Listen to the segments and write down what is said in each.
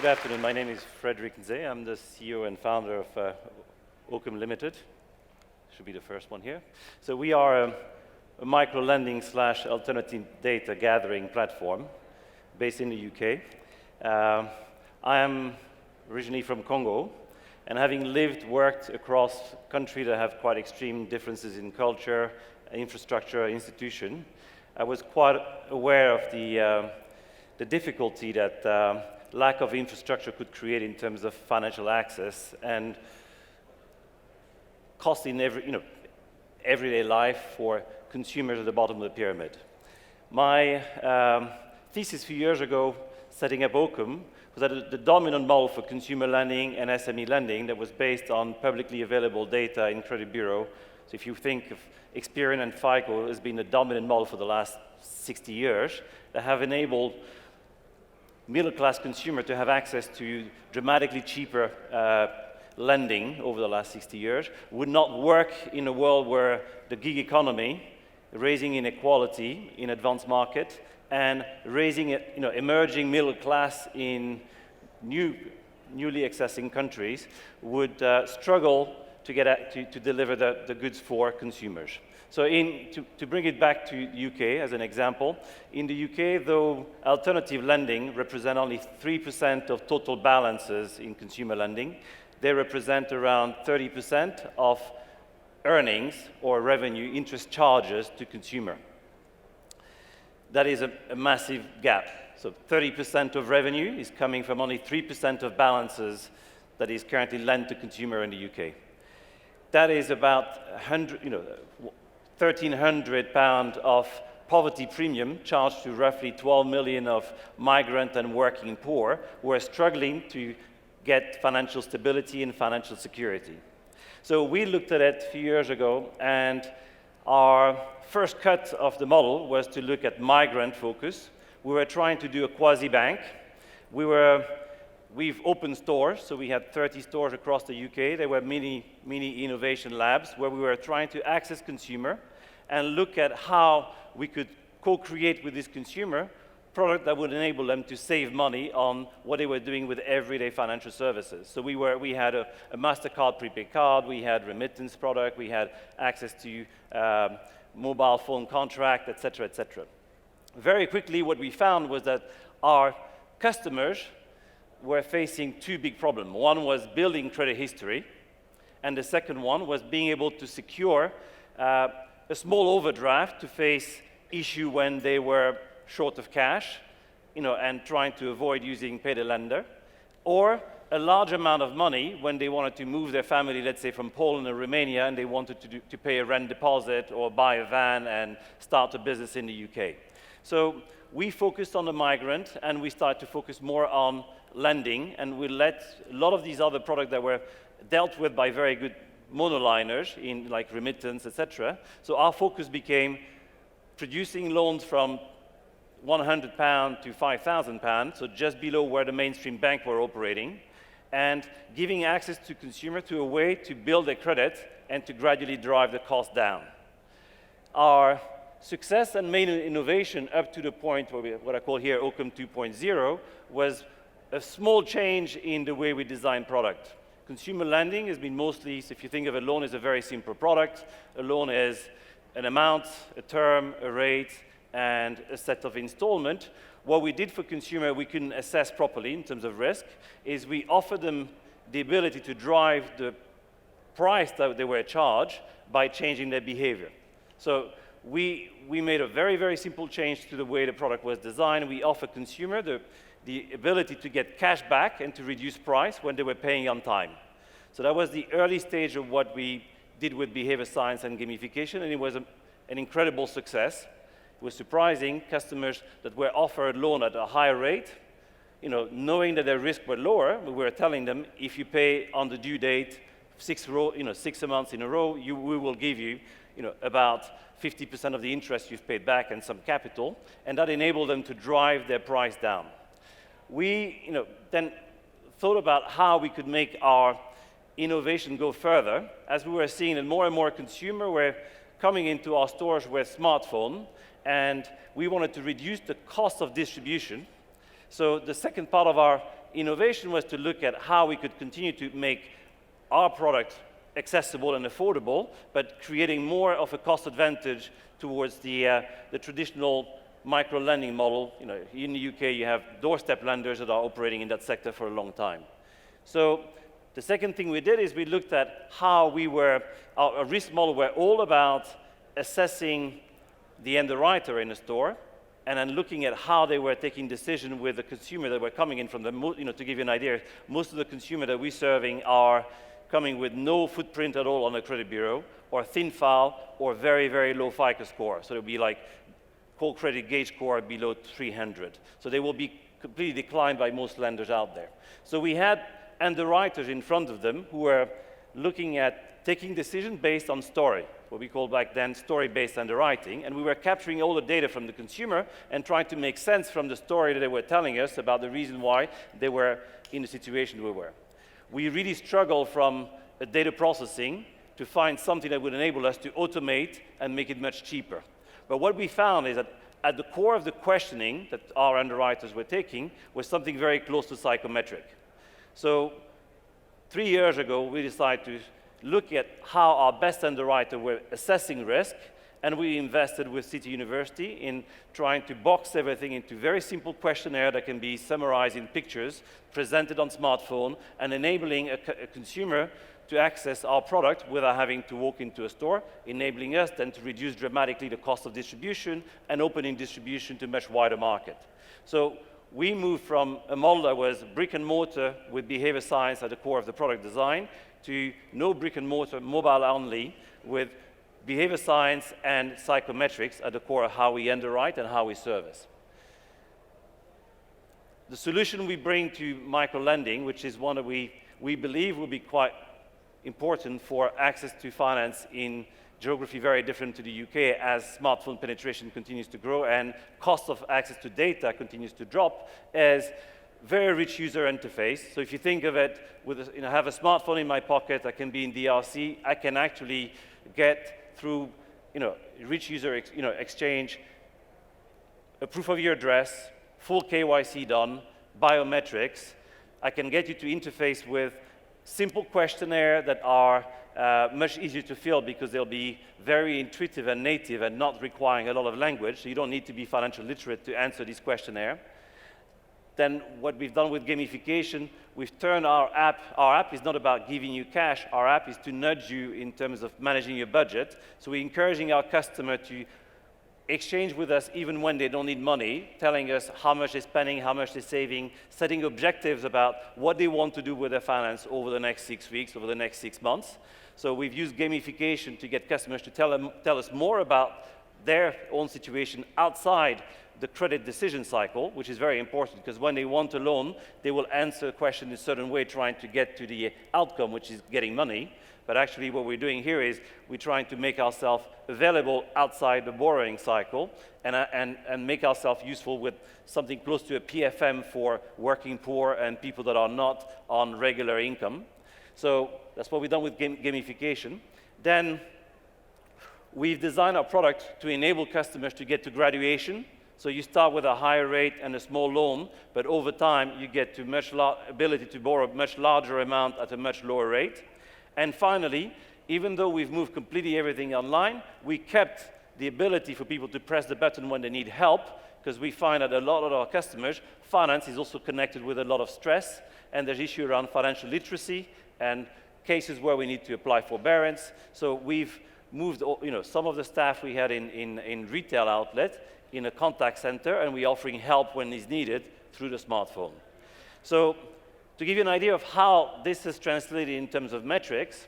Good afternoon. My name is Frederic Nze. I'm the CEO and founder of Oakam Limited. Should be the first one here. So we are a micro-lending / alternative data gathering platform based in the UK. I am originally from Congo, and having lived, worked across countries that have quite extreme differences in culture, infrastructure, institution, I was quite aware of the difficulty that lack of infrastructure could create in terms of financial access and cost in everyday life for consumers at the bottom of the pyramid. My thesis a few years ago, setting up Oakam, was that the dominant model for consumer lending and SME lending that was based on publicly available data in credit bureau. So if you think of Experian and FICO as being the dominant model for the last 60 years, that have enabled middle-class consumer to have access to dramatically cheaper lending over the last 60 years, would not work in a world where the gig economy, raising inequality in advanced market, and raising emerging middle class in newly accessing countries would struggle to deliver the goods for consumers. So to bring it back to UK as an example, in the UK, though alternative lending represent only 3% of total balances in consumer lending, they represent around 30% of earnings or revenue interest charges to consumer. That is a massive gap. So 30% of revenue is coming from only 3% of balances that is currently lent to consumer in the UK. That is about £1,300 of poverty premium charged to roughly 12 million of migrant and working poor who are struggling to get financial stability and financial security. So we looked at it a few years ago, and our first cut of the model was to look at migrant focus. We were trying to do a quasi-bank. We've opened stores, so we had 30 stores across the UK. They were mini innovation labs where we were trying to access consumer and look at how we could co-create with this consumer product that would enable them to save money on what they were doing with everyday financial services. So we had a MasterCard prepaid card, we had remittance product, we had access to mobile phone contract, et cetera, et cetera. Very quickly, what we found was that our customers were facing two big problems. One was building credit history, and the second one was being able to secure a small overdraft to face issue when they were short of cash, and trying to avoid using pay the lender, or a large amount of money when they wanted to move their family, let's say from Poland or Romania, and they wanted to pay a rent deposit or buy a van and start a business in the UK. So we focused on the migrant, and we started to focus more on lending, and we let a lot of these other products that were dealt with by very good monoliners in like remittance, etc. So our focus became producing loans from £100 to £5,000, so just below where the mainstream bank were operating, and giving access to consumer to a way to build their credit and to gradually drive the cost down. Our success and main innovation up to the point where what I call here Oakam 2.0 was a small change in the way we design product. Consumer lending has been mostly, so if you think of a loan as a very simple product, a loan is an amount, a term, a rate, and a set of installment. What we did for consumer we couldn't assess properly in terms of risk is we offered them the ability to drive the price that they were charged by changing their behavior. So we made a very, very simple change to the way the product was designed. We offer consumer the ability to get cash back and to reduce price when they were paying on time. So that was the early stage of what we did with behavior science and gamification, and it was an incredible success. It was surprising customers that were offered loan at a higher rate, knowing that their risk were lower. We were telling them, if you pay on the due date 6 months in a row, we will give you, about 50% of the interest you've paid back and some capital, and that enabled them to drive their price down. We, then thought about how we could make our innovation go further, as we were seeing that more and more consumers were coming into our stores with smartphone, and we wanted to reduce the cost of distribution. So the second part of our innovation was to look at how we could continue to make our product accessible and affordable, but creating more of a cost advantage towards the traditional micro-lending model. You know, in the UK, you have doorstep lenders that are operating in that sector for a long time. So the second thing we did is we looked at how we were, our risk model were all about assessing the underwriter in a store, and then looking at how they were taking decisions with the consumer that were coming in from the, you know, to give you an idea, most of the consumer that we're serving are coming with no footprint at all on a credit bureau, or thin file, or very, very low FICO score. So it'll be like core credit gauge score below 300. So they will be completely declined by most lenders out there. So we had underwriters in front of them who were looking at taking decisions based on story, what we called back then story-based underwriting, and we were capturing all the data from the consumer and trying to make sense from the story that they were telling us about the reason why they were in the situation we were. We really struggled from data processing to find something that would enable us to automate and make it much cheaper. But what we found is that at the core of the questioning that our underwriters were taking was something very close to psychometric. So 3 years ago, we decided to look at how our best underwriter were assessing risk, and we invested with City University in trying to box everything into very simple questionnaire that can be summarized in pictures, presented on smartphone, and enabling a consumer to access our product without having to walk into a store, enabling us then to reduce dramatically the cost of distribution and opening distribution to a much wider market. So we moved from a model that was brick and mortar with behavior science at the core of the product design to no brick and mortar, mobile only, with behavior science and psychometrics at the core of how we underwrite and how we service. The solution we bring to micro-lending, which is one that we believe will be quite important for access to finance in geography very different to the UK as smartphone penetration continues to grow and cost of access to data continues to drop, is very rich user interface. So if you think of it, with I have a smartphone in my pocket, I can be in DRC, I can actually get through rich user exchange, a proof of your address, full KYC done, biometrics. I can get you to interface with simple questionnaire that are much easier to fill because they'll be very intuitive and native and not requiring a lot of language, so you don't need to be financial literate to answer this questionnaire. Then what we've done with gamification, we've turned our app is not about giving you cash, our app is to nudge you in terms of managing your budget. So we're encouraging our customer to exchange with us even when they don't need money, telling us how much they're spending, how much they're saving, setting objectives about what they want to do with their finance over the next 6 weeks, over the next 6 months. So we've used gamification to get customers to tell us more about their own situation outside the credit decision cycle, which is very important because when they want a loan, they will answer a question in a certain way trying to get to the outcome, which is getting money. But actually what we're doing here is we're trying to make ourselves available outside the borrowing cycle and make ourselves useful with something close to a PFM for working poor and people that are not on regular income. So that's what we've done with gamification. Then we've designed our product to enable customers to get to graduation. So you start with a higher rate and a small loan, but over time you get to ability to borrow a much larger amount at a much lower rate. And finally, even though we've moved completely everything online, we kept the ability for people to press the button when they need help, because we find that a lot of our customers, finance is also connected with a lot of stress, and there's issue around financial literacy and cases where we need to apply forbearance. So we've moved some of the staff we had in retail outlet in a contact center, and we're offering help when it's needed through the smartphone. So to give you an idea of how this is translated in terms of metrics,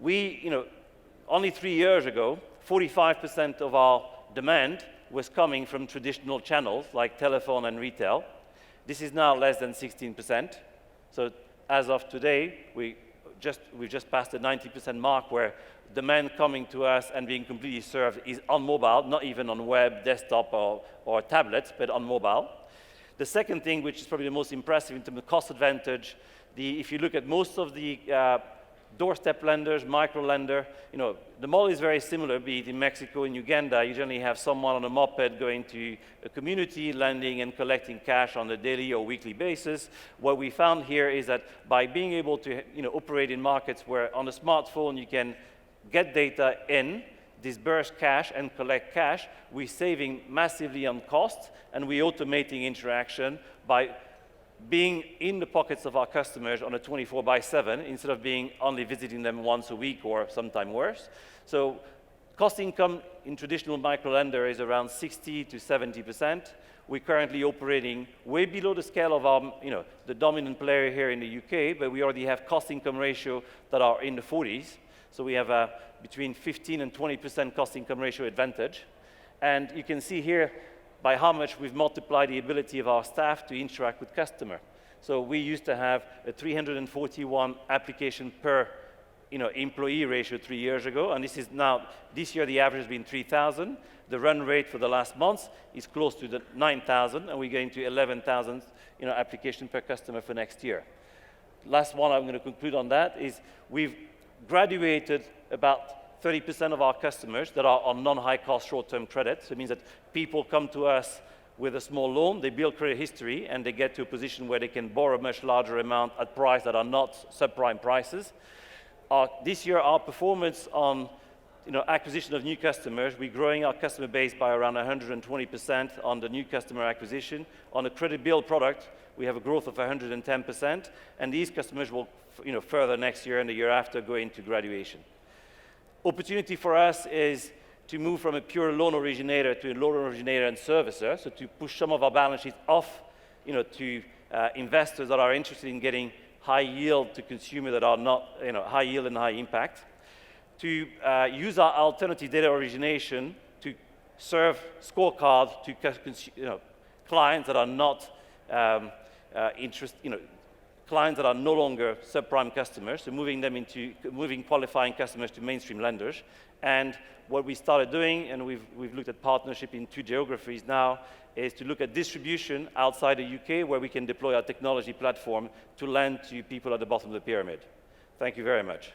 only 3 years ago, 45% of our demand was coming from traditional channels like telephone and retail. This is now less than 16%. So as of today, we've just passed the 90% mark where demand coming to us and being completely served is on mobile, not even on web, desktop, or tablets, but on mobile. The second thing, which is probably the most impressive in terms of cost advantage, if you look at most of the doorstep lenders, micro lender. You know, the model is very similar, be it in Mexico and Uganda. You generally have someone on a moped going to a community, lending and collecting cash on a daily or weekly basis. What we found here is that by being able to, you know, operate in markets where on a smartphone you can get data in, disperse cash and collect cash, we're saving massively on costs, and we're automating interaction by being in the pockets of our customers on a 24/7 instead of being only visiting them once a week or sometime worse. So cost income in traditional microlender is around 60 to 70%. We're currently operating way below the scale of our, you know, the dominant player here in the UK, but we already have cost income ratio that are in the 40s. So we have a between 15 and 20% cost income ratio advantage. And you can see here by how much we've multiplied the ability of our staff to interact with customer. So we used to have a 341 application per, you know, employee ratio 3 years ago, and this year the average has been 3,000. The run rate for the last month is close to the 9,000, and we're going to 11,000, you know, application per customer for next year. Last one I'm going to conclude on that is we've graduated about 30% of our customers that are on non-high cost short-term credit. So it means that people come to us with a small loan, they build credit history, and they get to a position where they can borrow a much larger amount at prices that are not subprime prices. This year, our performance on, you know, acquisition of new customers, we're growing our customer base by around 120% on the new customer acquisition. On the credit bill product, we have a growth of 110%, and these customers will, you know, further next year and the year after go into graduation. Opportunity for us is to move from a pure loan originator to a loan originator and servicer, so to push some of our balance sheets off, you know, to investors that are interested in getting high yield to consumers that are not, you know, high yield and high impact, to use our alternative data origination to serve scorecards to, you know, clients that are not clients that are no longer subprime customers, so moving qualifying customers to mainstream lenders. And what we started doing, and we've looked at partnership in 2 geographies now, is to look at distribution outside the UK where we can deploy our technology platform to lend to people at the bottom of the pyramid. Thank you very much.